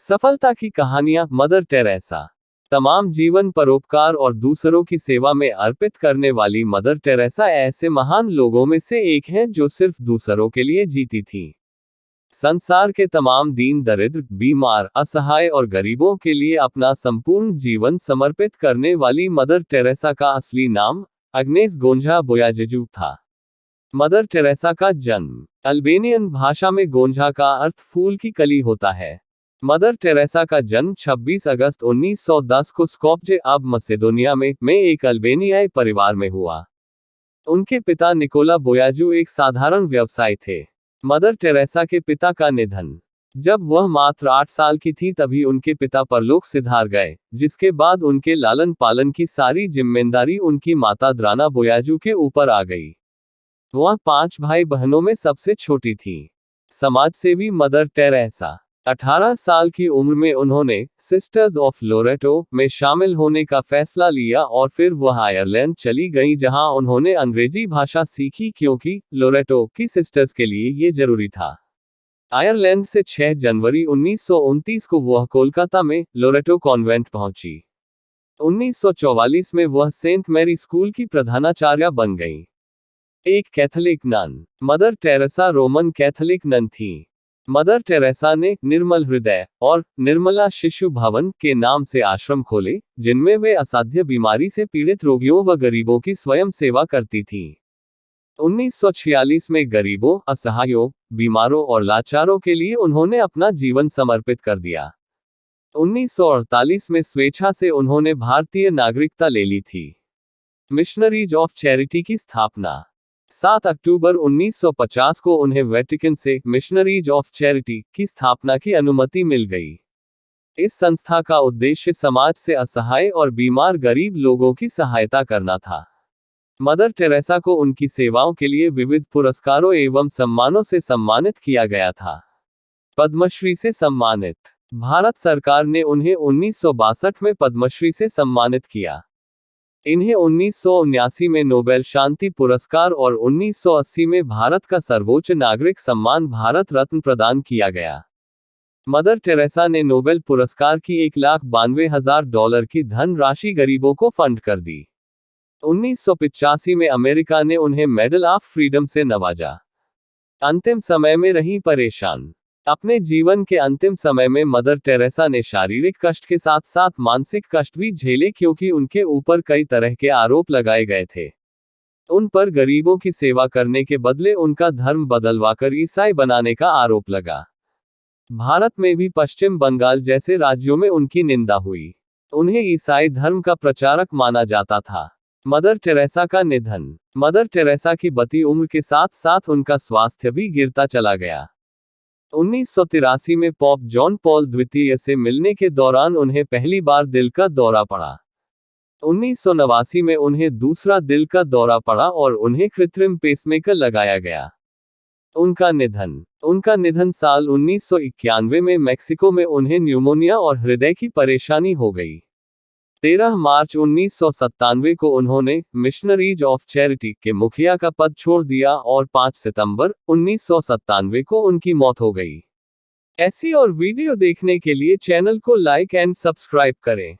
सफलता की कहानियां। Mother Teresa. तमाम जीवन परोपकार और दूसरों की सेवा में अर्पित करने वाली मदर टेरेसा ऐसे महान लोगों में से एक हैं जो सिर्फ दूसरों के लिए जीती थीं। संसार के तमाम दीन दरिद्र, बीमार, असहाय और गरीबों के लिए अपना संपूर्ण जीवन समर्पित करने वाली मदर टेरेसा का असली नाम अग्नेस गोंझा बोयाजेजू था। मदर टेरेसा का जन्म। अल्बेनियन भाषा में गोंझा का अर्थ फूल की कली होता है। मदर टेरेसा का जन्म 26 अगस्त 1910 को स्कोप्जे अब मसेदोनिया में एक अल्बेनियाई परिवार में हुआ। उनके पिता निकोला बोयाजू एक साधारण व्यवसायी थे। मदर टेरेसा के पिता का निधन। जब वह मात्र 8 साल की थी तभी उनके पिता परलोक सिधार गए, जिसके बाद उनके लालन पालन की सारी जिम्मेदारी उनकी माता द्राना बोयाजू के ऊपर आ गई। वह 5 भाई बहनों में सबसे छोटी थी। समाजसेवी मदर टेरेसा 18 साल की उम्र में उन्होंने सिस्टर्स ऑफ लोरेटो में शामिल होने का फैसला लिया और फिर वह आयरलैंड चली गईं, जहां उन्होंने अंग्रेजी भाषा सीखी क्योंकि लोरेटो की सिस्टर्स के लिए ये जरूरी था। आयरलैंड से 6 जनवरी 1929 को वह कोलकाता में लोरेटो कॉन्वेंट पहुंची। 1944 में वह सेंट मैरी स्कूल की प्रधानाचार्या बन गईं। एक Catholic nun. Mother Teresa Roman Catholic nun थीं। मदर टेरेसा ने निर्मल हृदय और निर्मला शिशु भवन के नाम से आश्रम खोले, जिनमें वे असाध्य बीमारी से पीड़ित रोगियों व गरीबों की स्वयं सेवा करती थीं। 1946 में गरीबों, असहायों, बीमारों और लाचारों के लिए उन्होंने अपना जीवन समर्पित कर दिया। 1948 में स्वेच्छा से उन्होंने भारतीय नागरिकता ले ली थी। मिशनरीज ऑफ चैरिटी की स्थापना। 7 अक्टूबर 1950 को उन्हें वेटिकन से मिशनरीज ऑफ चैरिटी की स्थापना की अनुमति मिल गई। इस संस्था का उद्देश्य समाज से असहाय और बीमार गरीब लोगों की सहायता करना था। मदर टेरेसा को उनकी सेवाओं के लिए विविध पुरस्कारों एवं सम्मानों से सम्मानित किया गया था। पद्मश्री से सम्मानित। भारत सरकार ने उन्हें 1962 में पद्मश्री से सम्मानित किया। इन्हें 1979 में नोबेल शांति पुरस्कार और 1980 में भारत का सर्वोच्च नागरिक सम्मान भारत रत्न प्रदान किया गया। मदर टेरेसा ने नोबेल पुरस्कार की $1,92,000 की धनराशि गरीबों को फंड कर दी। 1985 में अमेरिका ने उन्हें मेडल ऑफ फ्रीडम से नवाजा। अंतिम समय में रही परेशान। अपने जीवन के अंतिम समय में मदर टेरेसा ने शारीरिक कष्ट के साथ साथ मानसिक कष्ट भी झेले क्योंकि उनके ऊपर कई तरह के आरोप लगाए गए थे। उन पर गरीबों की सेवा करने के बदले उनका धर्म बदलवाकर ईसाई बनाने का आरोप लगा। भारत में भी पश्चिम बंगाल जैसे राज्यों में उनकी निंदा हुई। उन्हें ईसाई धर्म का प्रचारक माना जाता था। मदर टेरेसा का निधन। मदर टेरेसा की बढ़ती उम्र के साथ साथ उनका स्वास्थ्य भी गिरता चला गया। 1983 में पॉप जॉन पॉल द्वितीय से मिलने के दौरान उन्हें पहली बार दिल का दौरा पड़ा। 1989 में उन्हें दूसरा दिल का दौरा पड़ा और उन्हें कृत्रिम पेसमेकर लगाया गया। उनका निधन साल 1991 में मेक्सिको में उन्हें न्यूमोनिया और हृदय की परेशानी हो गई। 13 मार्च 1997 को उन्होंने मिशनरीज ऑफ चैरिटी के मुखिया का पद छोड़ दिया और 5 सितंबर 1997 को उनकी मौत हो गई। ऐसी और वीडियो देखने के लिए चैनल को लाइक एंड सब्सक्राइब करें।